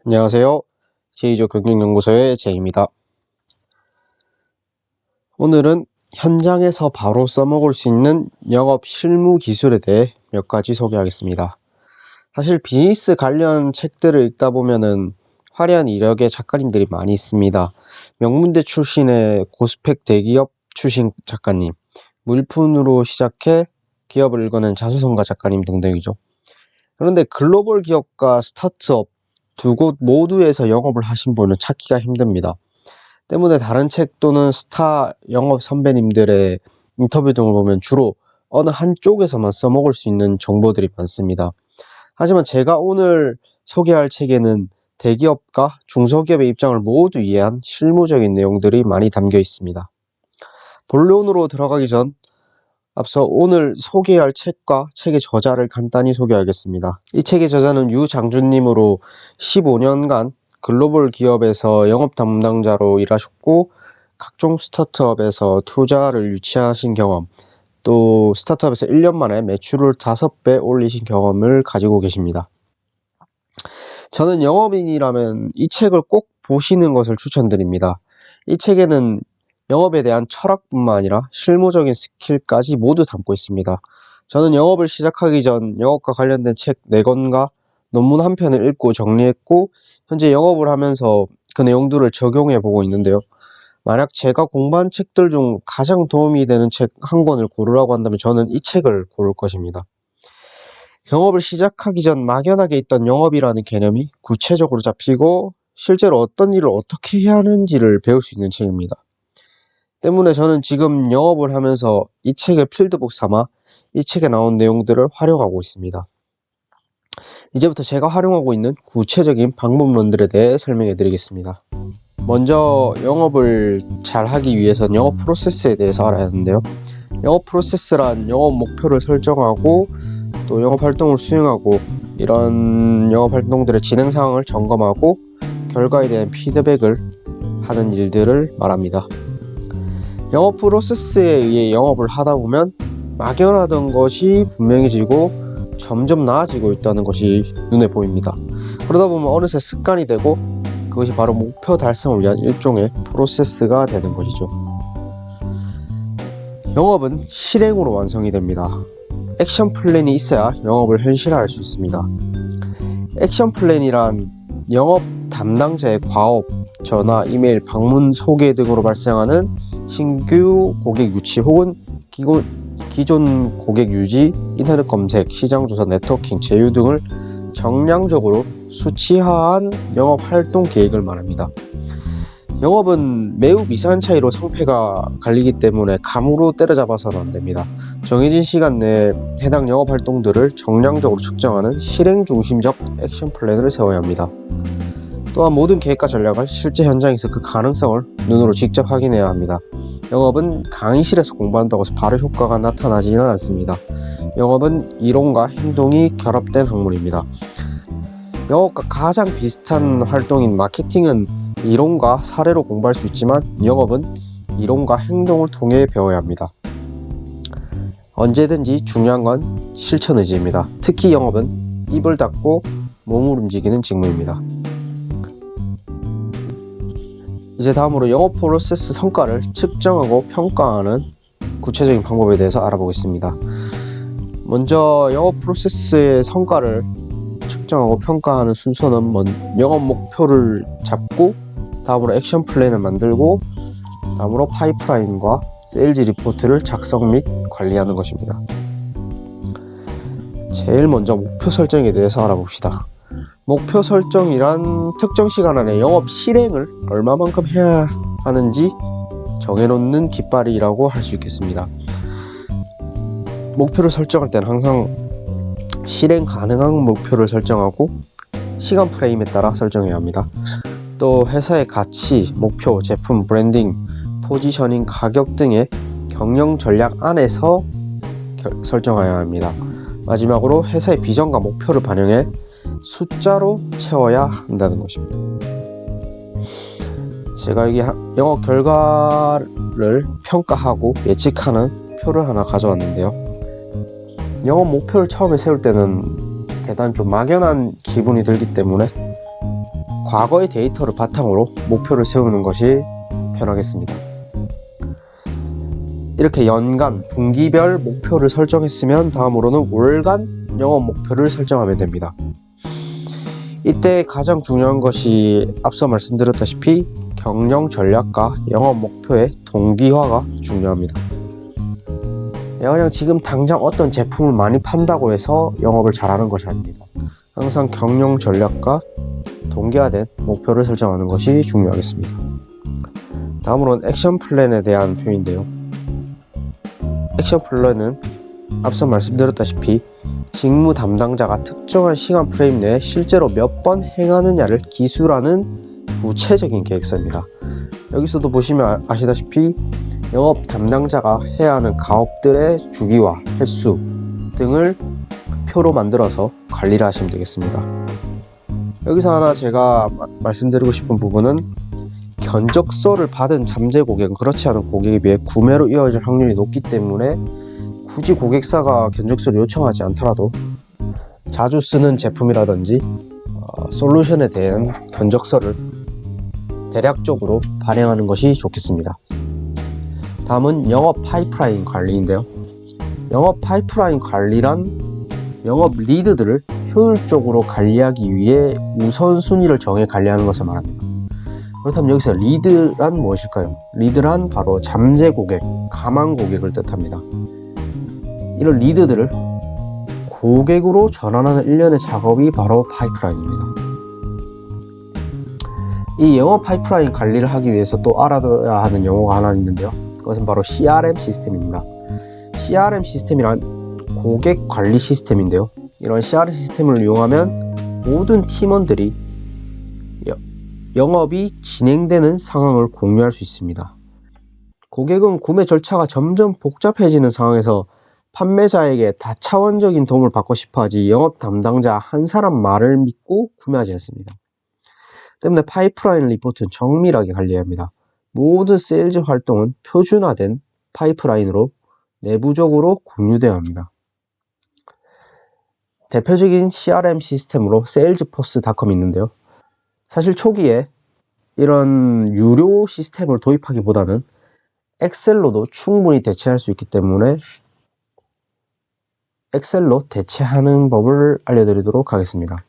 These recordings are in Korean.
안녕하세요. 제이조 경영연구소의 제이입니다. 오늘은 현장에서 바로 써먹을 수 있는 영업 실무 기술에 대해 몇 가지 소개하겠습니다. 사실 비즈니스 관련 책들을 읽다 보면은 화려한 이력의 작가님들이 많이 있습니다. 명문대 출신의 고스펙 대기업 출신 작가님, 물푼으로 시작해 기업을 읽어낸 자수성가 작가님 등등이죠. 그런데 글로벌 기업과 스타트업 두 곳 모두에서 영업을 하신 분은 찾기가 힘듭니다. 때문에 다른 책 또는 스타 영업 선배님들의 인터뷰 등을 보면 주로 어느 한쪽에서만 써먹을 수 있는 정보들이 많습니다. 하지만 제가 오늘 소개할 책에는 대기업과 중소기업의 입장을 모두 이해한 실무적인 내용들이 많이 담겨 있습니다. 본론으로 들어가기 전 앞서 오늘 소개할 책과 책의 저자를 간단히 소개하겠습니다. 이 책의 저자는 유장준님으로 15년간 글로벌 기업에서 영업 담당자로 일하셨고 각종 스타트업에서 투자를 유치하신 경험, 또 스타트업에서 1년 만에 매출을 5배 올리신 경험을 가지고 계십니다. 저는 영업인이라면 이 책을 꼭 보시는 것을 추천드립니다. 이 책에는 영업에 대한 철학뿐만 아니라 실무적인 스킬까지 모두 담고 있습니다. 저는 영업을 시작하기 전 영업과 관련된 책 4권과 논문 한 편을 읽고 정리했고 현재 영업을 하면서 그 내용들을 적용해 보고 있는데요. 만약 제가 공부한 책들 중 가장 도움이 되는 책 한 권을 고르라고 한다면 저는 이 책을 고를 것입니다. 영업을 시작하기 전 막연하게 있던 영업이라는 개념이 구체적으로 잡히고 실제로 어떤 일을 어떻게 해야 하는지를 배울 수 있는 책입니다. 때문에 저는 지금 영업을 하면서 이 책을 필드북 삼아 이 책에 나온 내용들을 활용하고 있습니다. 이제부터 제가 활용하고 있는 구체적인 방법론들에 대해 설명해 드리겠습니다. 먼저 영업을 잘 하기 위해서는 영업 프로세스에 대해서 알아야 하는데요. 영업 프로세스란 영업 목표를 설정하고 또 영업 활동을 수행하고 이런 영업 활동들의 진행 상황을 점검하고 결과에 대한 피드백을 하는 일들을 말합니다. 영업 프로세스에 의해 영업을 하다 보면 막연하던 것이 분명해지고 점점 나아지고 있다는 것이 눈에 보입니다. 그러다 보면 어느새 습관이 되고 그것이 바로 목표 달성을 위한 일종의 프로세스가 되는 것이죠. 영업은 실행으로 완성이 됩니다. 액션 플랜이 있어야 영업을 현실화할 수 있습니다. 액션 플랜이란 영업 담당자의 과업, 전화, 이메일, 방문, 소개 등으로 발생하는 신규 고객 유치 혹은 기존 고객 유지, 인터넷 검색, 시장 조사, 네트워킹, 제휴 등을 정량적으로 수치화한 영업 활동 계획을 말합니다. 영업은 매우 미세한 차이로 성패가 갈리기 때문에 감으로 때려잡아서는 안 됩니다. 정해진 시간 내에 해당 영업 활동들을 정량적으로 측정하는 실행 중심적 액션 플랜을 세워야 합니다. 또한 모든 계획과 전략은 실제 현장에서 그 가능성을 눈으로 직접 확인해야 합니다. 영업은 강의실에서 공부한다고 해서 바로 효과가 나타나지는 않습니다. 영업은 이론과 행동이 결합된 학문입니다. 영업과 가장 비슷한 활동인 마케팅은 이론과 사례로 공부할 수 있지만 영업은 이론과 행동을 통해 배워야 합니다. 언제든지 중요한 건 실천 의지입니다. 특히 영업은 입을 닫고 몸을 움직이는 직무입니다. 이제 다음으로 영업 프로세스 성과를 측정하고 평가하는 구체적인 방법에 대해서 알아보겠습니다. 먼저 영업 프로세스의 성과를 측정하고 평가하는 순서는 영업 목표를 잡고 다음으로 액션 플랜을 만들고 다음으로 파이프라인과 세일즈 리포트를 작성 및 관리하는 것입니다. 제일 먼저 목표 설정에 대해서 알아봅시다. 목표 설정이란 특정 시간 안에 영업 실행을 얼마만큼 해야 하는지 정해놓는 깃발이라고 할 수 있겠습니다. 목표를 설정할 때는 항상 실행 가능한 목표를 설정하고 시간 프레임에 따라 설정해야 합니다. 또 회사의 가치, 목표, 제품, 브랜딩, 포지셔닝, 가격 등의 경영 전략 안에서 설정해야 합니다. 마지막으로 회사의 비전과 목표를 반영해 숫자로 채워야 한다는 것입니다. 제가 여기 영업 결과를 평가하고 예측하는 표를 하나 가져왔는데요. 영업 목표를 처음에 세울 때는 대단 좀 막연한 기분이 들기 때문에 과거의 데이터를 바탕으로 목표를 세우는 것이 편하겠습니다. 이렇게 연간, 분기별 목표를 설정했으면 다음으로는 월간 영업 목표를 설정하면 됩니다. 이때 가장 중요한 것이 앞서 말씀드렸다시피 경영 전략과 영업 목표의 동기화가 중요합니다. 내가 그냥 지금 당장 어떤 제품을 많이 판다고 해서 영업을 잘하는 것이 아닙니다. 항상 경영 전략과 동기화된 목표를 설정하는 것이 중요하겠습니다. 다음으로는 액션 플랜에 대한 표현인데요. 액션 플랜은 앞서 말씀드렸다시피 직무 담당자가 특정한 시간 프레임 내에 실제로 몇 번 행하느냐를 기술하는 구체적인 계획서입니다. 여기서도 보시면 아시다시피 영업 담당자가 해야 하는 가업들의 주기와 횟수 등을 표로 만들어서 관리를 하시면 되겠습니다. 여기서 하나 제가 말씀드리고 싶은 부분은 견적서를 받은 잠재 고객은 그렇지 않은 고객에 비해 구매로 이어질 확률이 높기 때문에 굳이 고객사가 견적서를 요청하지 않더라도 자주 쓰는 제품이라든지 솔루션에 대한 견적서를 대략적으로 발행하는 것이 좋겠습니다. 다음은 영업 파이프라인 관리인데요. 영업 파이프라인 관리란 영업 리드들을 효율적으로 관리하기 위해 우선순위를 정해 관리하는 것을 말합니다. 그렇다면 여기서 리드란 무엇일까요? 리드란 바로 잠재 고객, 가망 고객을 뜻합니다. 이런 리드들을 고객으로 전환하는 일련의 작업이 바로 파이프라인입니다. 이 영업 파이프라인 관리를 하기 위해서 또 알아둬야 하는 용어가 하나 있는데요. 그것은 바로 CRM 시스템입니다. CRM 시스템이란 고객 관리 시스템인데요. 이런 CRM 시스템을 이용하면 모든 팀원들이 영업이 진행되는 상황을 공유할 수 있습니다. 고객은 구매 절차가 점점 복잡해지는 상황에서 판매자에게 다차원적인 도움을 받고 싶어하지 영업 담당자 한 사람 말을 믿고 구매하지 않습니다. 때문에 파이프라인 리포트는 정밀하게 관리해야 합니다. 모든 세일즈 활동은 표준화된 파이프라인으로 내부적으로 공유되어야 합니다. 대표적인 CRM 시스템으로 세일즈포스닷컴이 있는데요. 사실 초기에 이런 유료 시스템을 도입하기보다는 엑셀로도 충분히 대체할 수 있기 때문에 엑셀로 대체하는 법을 알려드리도록 하겠습니다.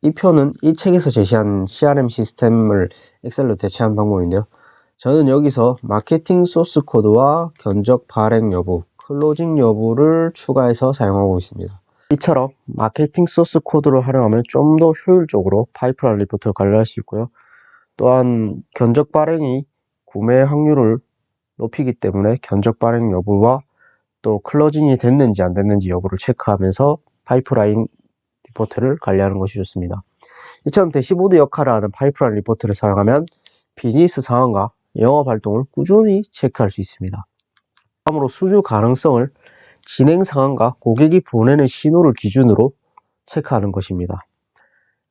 이 표는 이 책에서 제시한 CRM 시스템을 엑셀로 대체한 방법인데요. 저는 여기서 마케팅 소스 코드와 견적 발행 여부, 클로징 여부를 추가해서 사용하고 있습니다. 이처럼 마케팅 소스 코드를 활용하면 좀 더 효율적으로 파이프라인 리포트를 관리할 수 있고요. 또한 견적 발행이 구매 확률을 높이기 때문에 견적 발행 여부와 또 클로징이 됐는지 안 됐는지 여부를 체크하면서 파이프라인 리포트를 관리하는 것이 좋습니다. 이처럼 대시보드 역할을 하는 파이프라인 리포트를 사용하면 비즈니스 상황과 영업 활동을 꾸준히 체크할 수 있습니다. 다음으로 수주 가능성을 진행 상황과 고객이 보내는 신호를 기준으로 체크하는 것입니다.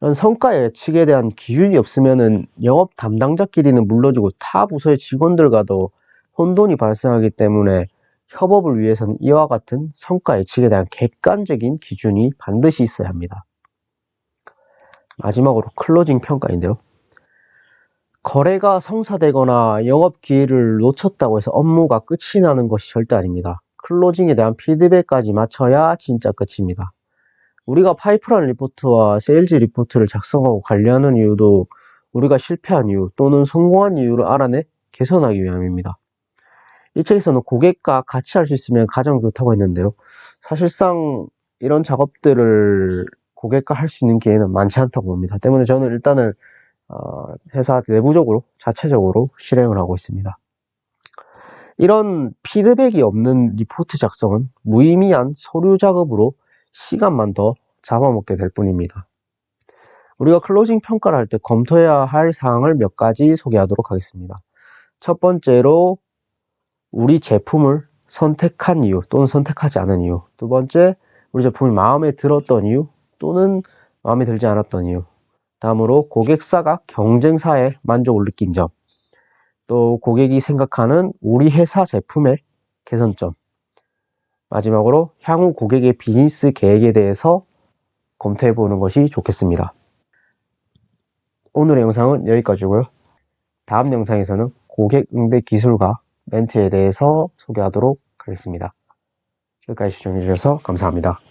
이런 성과 예측에 대한 기준이 없으면 영업 담당자끼리는 물론이고 타 부서의 직원들과도 혼돈이 발생하기 때문에 협업을 위해서는 이와 같은 성과 예측에 대한 객관적인 기준이 반드시 있어야 합니다. 마지막으로 클로징 평가인데요. 거래가 성사되거나 영업 기회를 놓쳤다고 해서 업무가 끝이 나는 것이 절대 아닙니다. 클로징에 대한 피드백까지 맞춰야 진짜 끝입니다. 우리가 파이프라인 리포트와 세일즈 리포트를 작성하고 관리하는 이유도 우리가 실패한 이유 또는 성공한 이유를 알아내 개선하기 위함입니다. 이 책에서는 고객과 같이 할 수 있으면 가장 좋다고 했는데요. 사실상 이런 작업들을 고객과 할 수 있는 기회는 많지 않다고 봅니다. 때문에 저는 일단은 회사 내부적으로 자체적으로 실행을 하고 있습니다. 이런 피드백이 없는 리포트 작성은 무의미한 서류 작업으로 시간만 더 잡아먹게 될 뿐입니다. 우리가 클로징 평가를 할 때 검토해야 할 사항을 몇 가지 소개하도록 하겠습니다. 첫 번째로 우리 제품을 선택한 이유 또는 선택하지 않은 이유. 두 번째, 우리 제품이 마음에 들었던 이유 또는 마음에 들지 않았던 이유. 다음으로 고객사가 경쟁사에 만족을 느낀 점. 또 고객이 생각하는 우리 회사 제품의 개선점. 마지막으로 향후 고객의 비즈니스 계획에 대해서 검토해 보는 것이 좋겠습니다. 오늘의 영상은 여기까지고요. 다음 영상에서는 고객 응대 기술과 멘트에 대해서 소개하도록 하겠습니다. 여기까지 시청해주셔서 감사합니다.